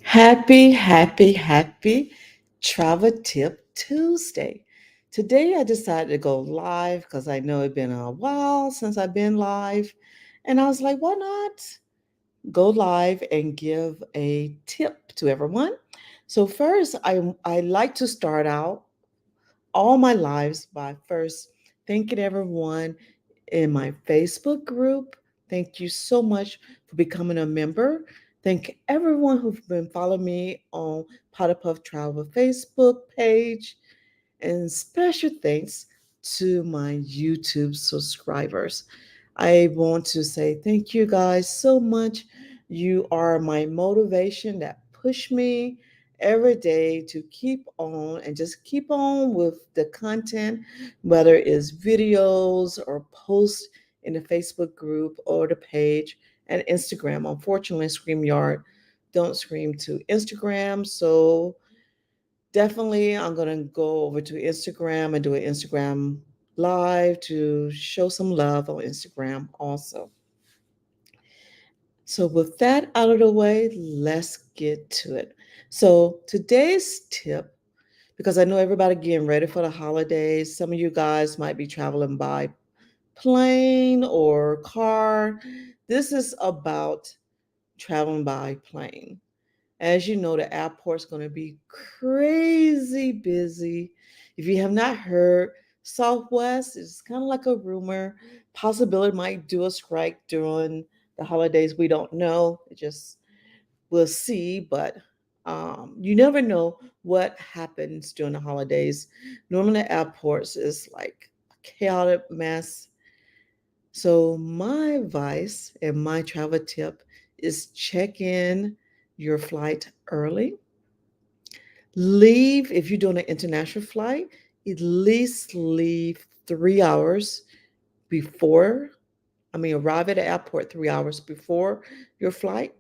Happy Travel Tip Tuesday. Today I decided to go live because I know it's been a while since I've been live. And I was like, why not go live and give a tip to everyone? So first, I like to start out all my lives by first thanking everyone in my Facebook group. Thank you so much for becoming a member. Thank everyone who's been following me on Pot of Puff Travel Facebook page. And special thanks to my YouTube subscribers. I want to say thank you guys so much. You are my motivation that push me every day to keep on and just keep on with the content, whether it's videos or posts in the Facebook group or the page and Instagram. Unfortunately, StreamYard don't stream to Instagram, so definitely I'm going to go over to Instagram and do an Instagram live to show some love on Instagram also. So, with that out of the way, let's get to it. So, today's tip, because I know everybody getting ready for the holidays, some of you guys might be traveling by plane or car. This is about traveling by plane. As you know, the airport's going to be crazy busy. If you have not heard, Southwest is kind of like a rumor. Possibility might do a strike during the holidays. We don't know. It just we'll see, but you never know what happens during the holidays. Normally, airports is like a chaotic mess. So my advice and my travel tip is check in your flight early. Leave, if you're doing an international flight, at least leave 3 hours before, arrive at the airport 3 hours before your flight.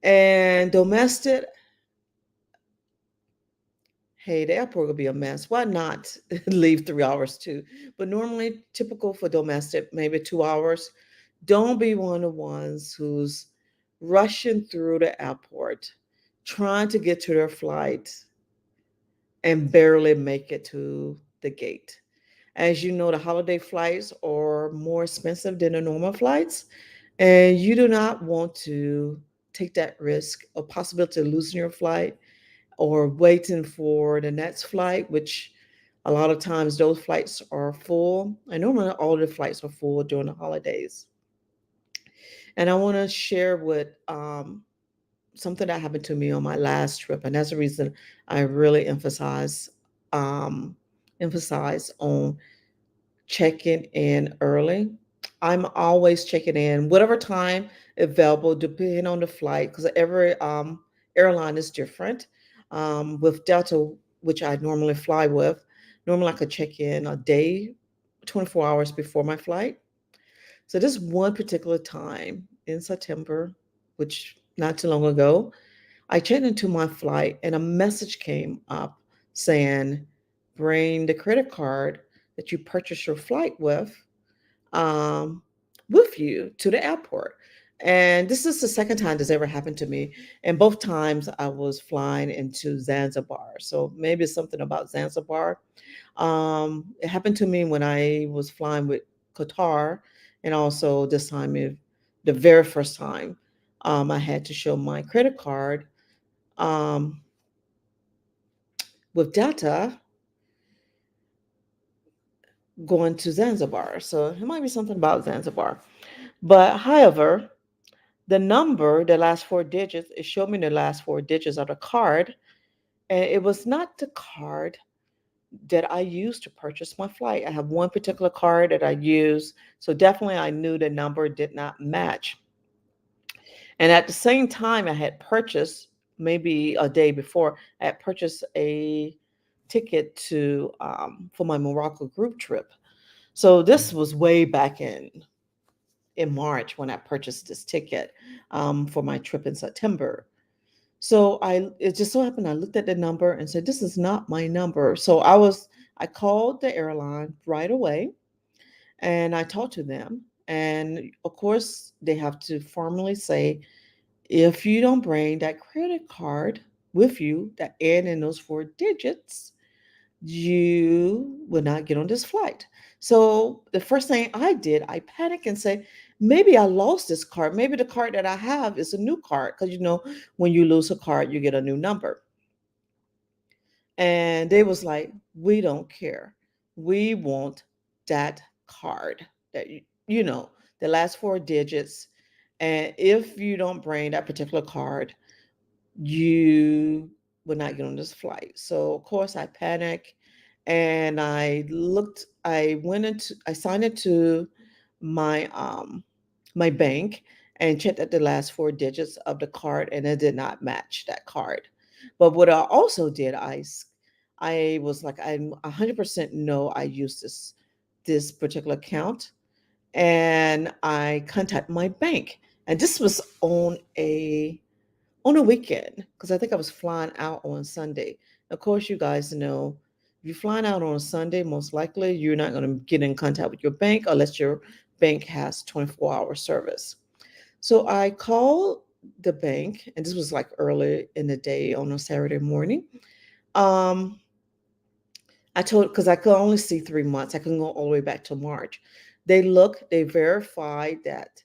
And domestic, hey, the airport will be a mess. Why not leave 3 hours too? But normally, typical for domestic, maybe 2 hours. Don't be one of the ones who's rushing through the airport, trying to get to their flight and barely make it to the gate. As you know, the holiday flights are more expensive than the normal flights, and you do not want to take that risk of possibility of losing your flight or waiting for the next flight, which a lot of times those flights are full. And normally all the flights are full during the holidays. And I want to share with something that happened to me on my last trip, and that's the reason I really um, emphasize on checking in early. I'm always checking in whatever time available, depending on the flight, because every airline is different. With Delta, which I normally fly with, normally I could check in a day, 24 hours before my flight. So this one particular time in September, which not too long ago, I checked into my flight and a message came up saying, bring the credit card that you purchased your flight um, with you to the airport. And this is the second time this ever happened to me. And both times I was flying into Zanzibar. So maybe it's something about Zanzibar. It happened to me when I was flying with Qatar. And also this time, the very first time, I had to show my credit card um, with data going to Zanzibar. So it might be something about Zanzibar. But however, the number, the last four digits, it showed me the last four digits of the card. And it was not the card that I used to purchase my flight. I have one particular card that I use. So definitely I knew the number did not match. And at the same time, I had purchased, maybe a day before, I had purchased a ticket to for my Morocco group trip. So this was way back in March when I purchased this ticket for my trip in September. So it just so happened I looked at the number and said, "This is not my number." So I called the airline right away and I talked to them. And of course, they have to formally say If you don't bring that credit card with you that end in those 4 digits, you will not get on this flight. So the first thing I did, I panicked and said, maybe I lost this card. Maybe the card that I have is a new card. Because when you lose a card, you get a new number. And they was like, we don't care. We want that card that the last 4 digits. And if you don't bring that particular card, you would not get on this flight. So of course I panicked and I signed it to my bank and checked at the last 4 digits of the card and it did not match that card. But what I also did, I was like, I'm 100% no, I use this particular account, and I contact my bank. And this was on a weekend because I think I was flying out on Sunday. Of course, you guys know if you're flying out on a Sunday, most likely you're not going to get in contact with your bank unless your bank has 24-hour service. So I called the bank, and this was like early in the day on a Saturday morning. Um, I told because I could only see 3 months. I couldn't go all the way back to March. They verified that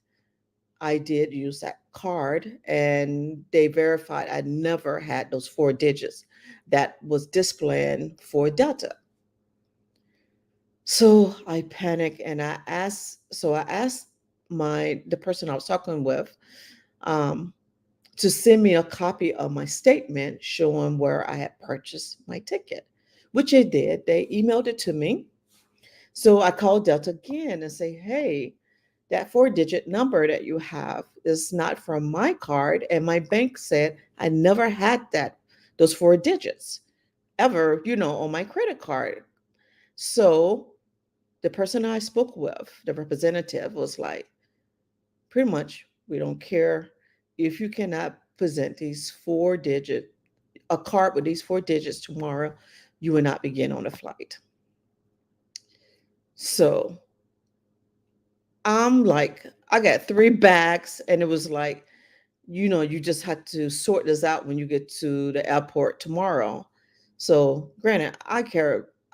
I did use that card and they verified I never had those 4 digits that was displaying for Delta. So I panicked and I asked the person I was talking with um, to send me a copy of my statement showing where I had purchased my ticket, which they did. They emailed it to me. So I called Delta again and say, hey, that 4 digit number that you have is not from my card. And my bank said I never had those 4 digits ever, on my credit card. So the person I spoke with, the representative, was like, pretty much, we don't care if you cannot present a card with these 4 digits tomorrow, you will not begin on the flight. So I'm like, I got 3 bags, and it was like, you just had to sort this out when you get to the airport tomorrow. So, granted,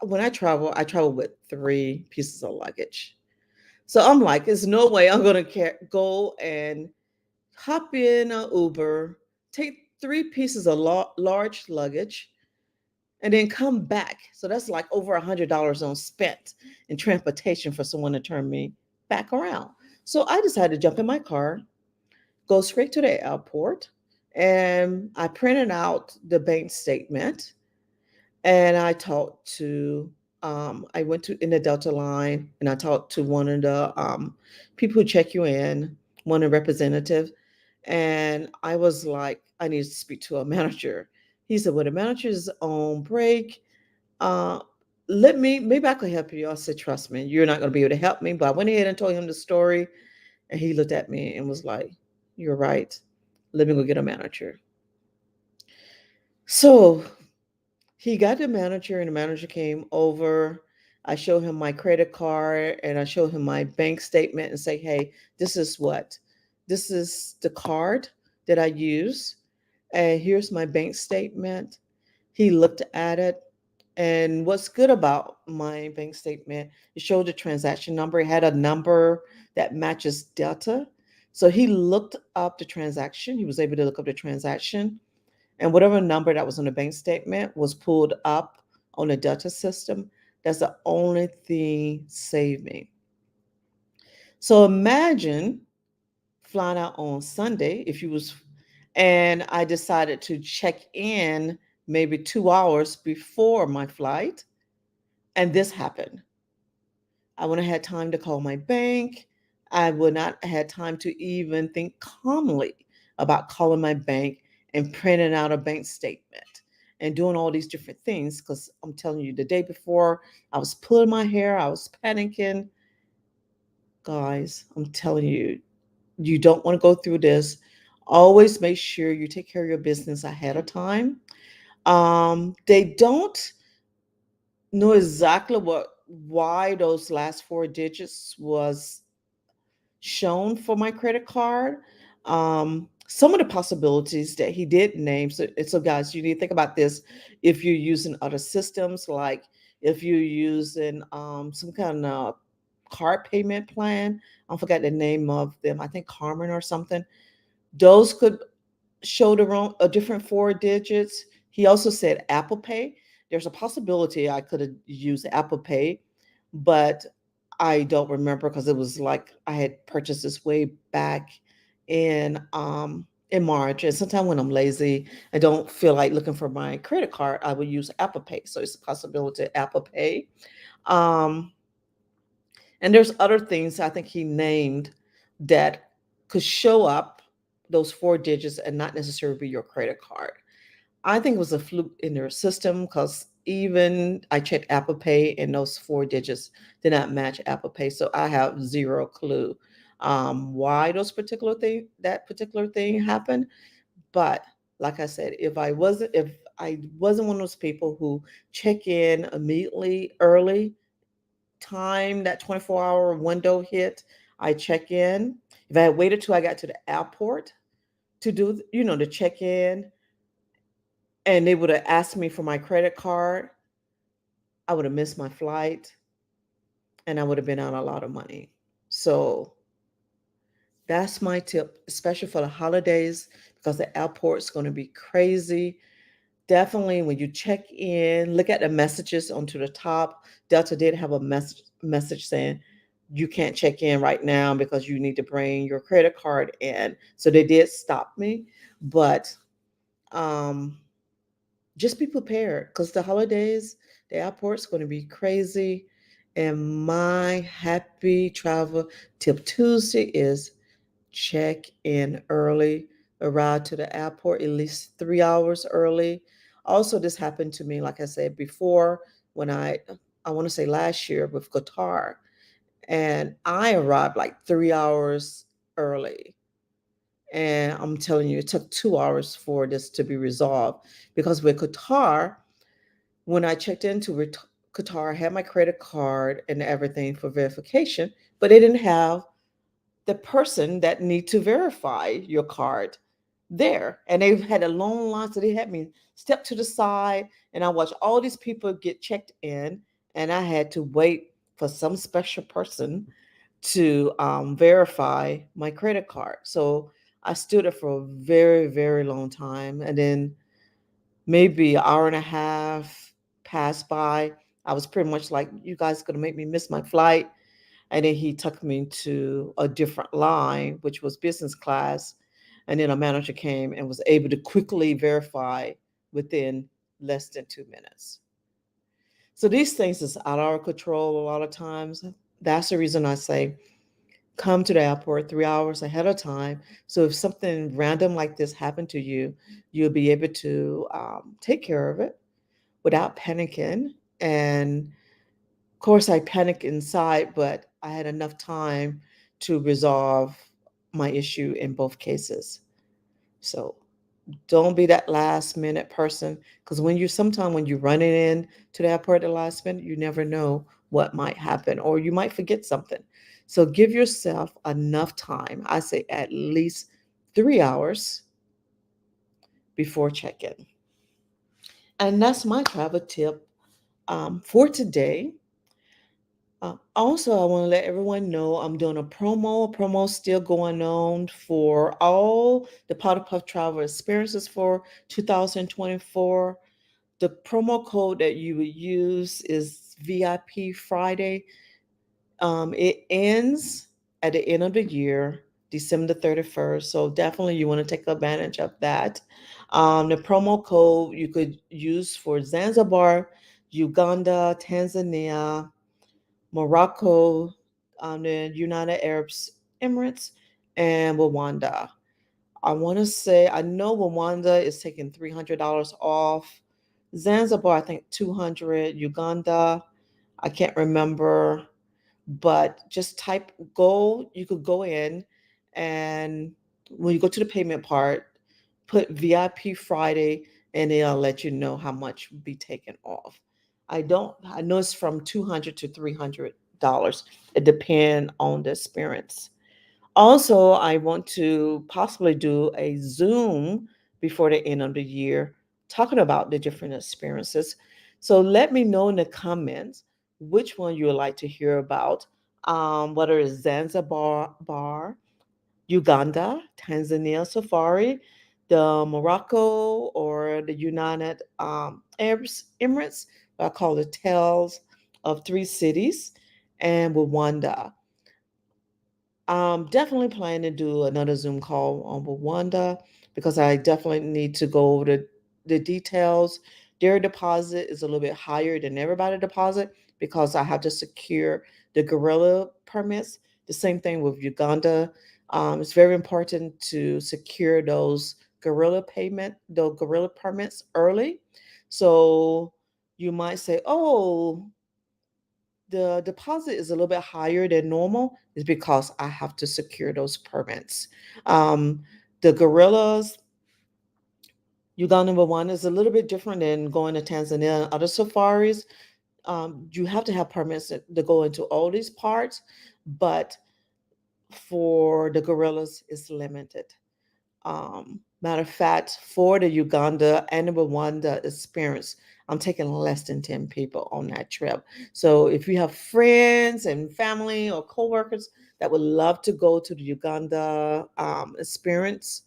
when I travel with 3 pieces of luggage. So I'm like, there's no way I'm going to go and hop in an Uber, take 3 pieces of large luggage, and then come back. So that's like over $100 on spent in transportation for someone to turn me back around. So I decided to jump in my car, go straight to the airport, and I printed out the bank statement and I went to in the Delta line and I talked to one of the people who check you in, one of the representatives, and I was like, I need to speak to a manager. He said, well, the manager is on break. Uh, maybe I could help you. I said, trust me, you're not going to be able to help me. But I went ahead and told him the story, and he looked at me and was like, you're right. Let me go get a manager. So he got the manager, and the manager came over. I showed him my credit card and I showed him my bank statement and say, hey, this is the card that I use. And here's my bank statement. He looked at it. And what's good about my bank statement, it showed the transaction number. It had a number that matches Delta. So he looked up the transaction. He was able to look up the transaction, and whatever number that was on the bank statement was pulled up on the Delta system. That's the only thing saved me. So imagine flying out on Sunday if you was and I decided to check in maybe 2 hours before my flight, and this happened. I wouldn't have had time to call my bank. I would not have had time to even think calmly about calling my bank and printing out a bank statement and doing all these different things. Because I'm telling you, the day before, I was pulling my hair, I was panicking. Guys, I'm telling you, you don't want to go through this. Always make sure you take care of your business ahead of time. They don't know exactly why those last 4 digits was shown for my credit card. some of the possibilities that he did name. So guys, you need to think about this if you're using other systems, like if you're using some kind of card payment plan. I forgot the name of them. I think Carmen or something. Those could show the wrong a different four digits. He also said Apple Pay. There's a possibility I could have used Apple Pay, but I don't remember because it was like I had purchased this way back in March. And sometimes when I'm lazy, I don't feel like looking for my credit card, I would use Apple Pay. So it's a possibility Apple Pay. Um, and there's other things I think he named that could show up those four digits and not necessarily be your credit card. I think it was a fluke in their system because even I checked Apple Pay and those four digits did not match Apple Pay. So I have zero clue why that particular thing happened. But like I said, if I wasn't one of those people who check in immediately early time that 24-hour window hit, I check in. If I had waited till I got to the airport to do, to check in, and they would have asked me for my credit card, I would have missed my flight and I would have been out a lot of money. So that's my tip, especially for the holidays, because the airport's going to be crazy. Definitely, when you check in, look at the messages onto the top. Delta did have a message saying you can't check in right now because you need to bring your credit card in. So they did stop me, but um, just be prepared because the holidays, the airport's going to be crazy. And my happy travel tip Tuesday is check in early, arrive to the airport at least 3 hours early. Also, this happened to me, like I said before, when I want to say last year with Qatar, and I arrived like 3 hours early. And I'm telling you, it took 2 hours for this to be resolved because with Qatar, when I checked into Qatar, I had my credit card and everything for verification, but they didn't have the person that need to verify your card there. And they had a long line, so they had me step to the side, and I watched all these people get checked in, and I had to wait for some special person to verify my credit card. So I stood there for a very, very long time, and then maybe an hour and a half passed by. I was pretty much like, "You guys gonna make me miss my flight." And then he took me to a different line, which was business class. And then a manager came and was able to quickly verify within less than 2 minutes. So these things is out of our control a lot of times. That's the reason I say come to the airport 3 hours ahead of time. So if something random like this happened to you, you'll be able to take care of it without panicking. And of course, I panicked inside, but I had enough time to resolve my issue in both cases. So don't be that last minute person because when you're running in to the airport at the last minute, you never know what might happen or you might forget something. So give yourself enough time. I say at least 3 hours before check-in. And that's my travel tip for today. Also, I want to let everyone know I'm doing a promo. Promo still going on for all the Powder Puff travel experiences for 2024. The promo code that you would use is VIP Friday. It ends at the end of the year, December 31st. So definitely you want to take advantage of that. The promo code you could use for Zanzibar, Uganda, Tanzania, Morocco, the United Arab Emirates, and Rwanda. I want to say I know Rwanda is taking $300 off. Zanzibar, I think 200. Uganda, I can't remember, but just type go. You could go in, and when you go to the payment part, put VIP Friday, and it'll let you know how much will be taken off. I know it's from 200 to $300. It depends on the experience. Also, I want to possibly do a Zoom before the end of the year talking about the different experiences. So let me know in the comments which one you would like to hear about, whether it's Zanzibar, Uganda, Tanzania safari, the Morocco, or the United Arab Emirates. I call it Tales of Three Cities, and Rwanda. Definitely plan to do another Zoom call on Rwanda because I definitely need to go over the details. Their deposit is a little bit higher than everybody deposit because I have to secure the gorilla permits. The same thing with Uganda. It's very important to secure those gorilla permits early. So you might say, "Oh, the deposit is a little bit higher than normal is because I have to secure those permits. Um, the gorillas, Uganda number one, is a little bit different than going to Tanzania and other safaris. You have to have permits to go into all these parts, but for the gorillas, it's limited. Matter of fact, for the Uganda and the Rwanda experience, I'm taking less than 10 people on that trip. So if you have friends and family or coworkers that would love to go to the Uganda experience,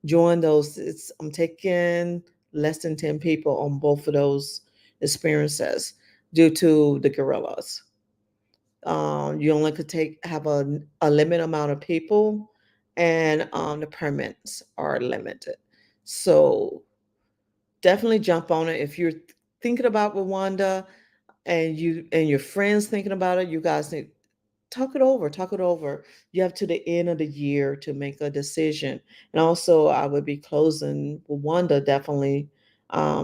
join those. I'm taking less than 10 people on both of those experiences due to the gorillas. You only could have a limited amount of people, and the permits are limited. So definitely jump on it if you're thinking about Rwanda and you and your friends thinking about it. You guys need talk it over. Talk it over. You have to the end of the year to make a decision. And also, I would be closing Rwanda definitely,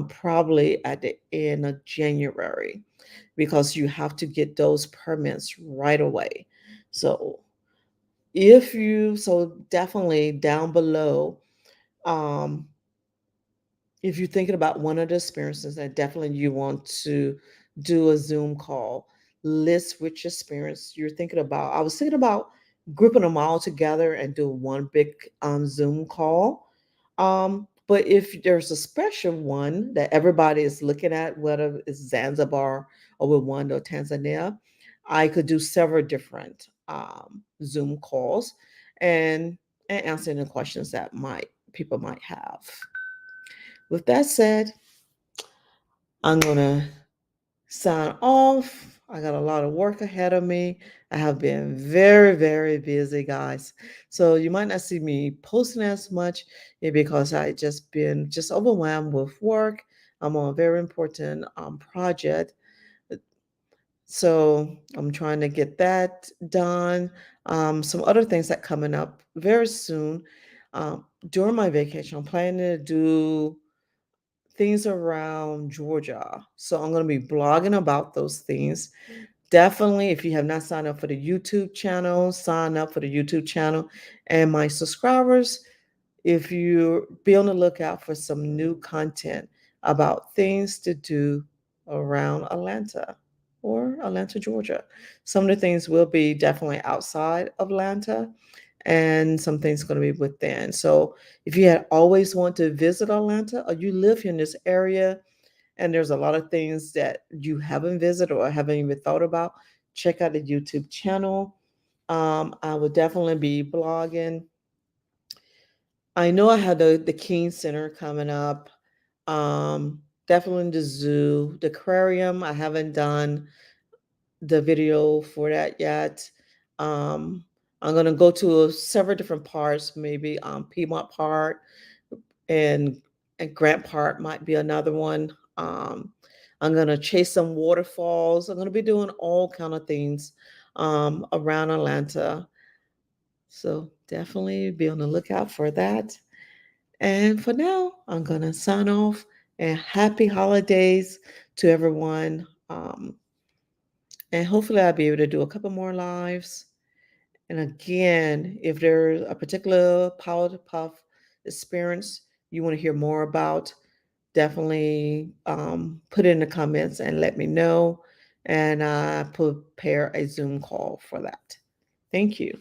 probably at the end of January because you have to get those permits right away. So so definitely down below, um, if you're thinking about one of the experiences that definitely you want to do a Zoom call, list which experience you're thinking about. I was thinking about grouping them all together and do one big Zoom call. But if there's a special one that everybody is looking at, whether it's Zanzibar or Rwanda or Tanzania, I could do several different Zoom calls and answer any questions that might people might have. With that said, I'm going to sign off. I got a lot of work ahead of me. I have been very, very busy, guys. So you might not see me posting as much because I just been just overwhelmed with work. I'm on a very important project. So I'm trying to get that done. Some other things that coming up very soon. During my vacation, I'm planning to do things around Georgia. So I'm going to be blogging about those things. Definitely, if you have not signed up for the YouTube channel, sign up for the YouTube channel. And my subscribers, if you be on the lookout for some new content about things to do around Atlanta or Atlanta, Georgia. Some of the things will be definitely outside of Atlanta and some things going to be within. So if you had always want to visit Atlanta or you live here in this area and there's a lot of things that you haven't visited or haven't even thought about, check out the YouTube channel. I would definitely be blogging. I know I had the King Center coming up. Definitely the zoo, the aquarium. I haven't done the video for that yet. Um, I'm gonna go to several different parks, maybe Piedmont Park and Grant Park might be another one. I'm gonna chase some waterfalls. I'm gonna be doing all kind of things around Atlanta. So definitely be on the lookout for that. And for now, I'm going to sign off and happy holidays to everyone. And hopefully, I'll be able to do a couple more lives. And again, if there's a particular Power to Puff experience you want to hear more about, definitely put it in the comments and let me know. And prepare a Zoom call for that. Thank you.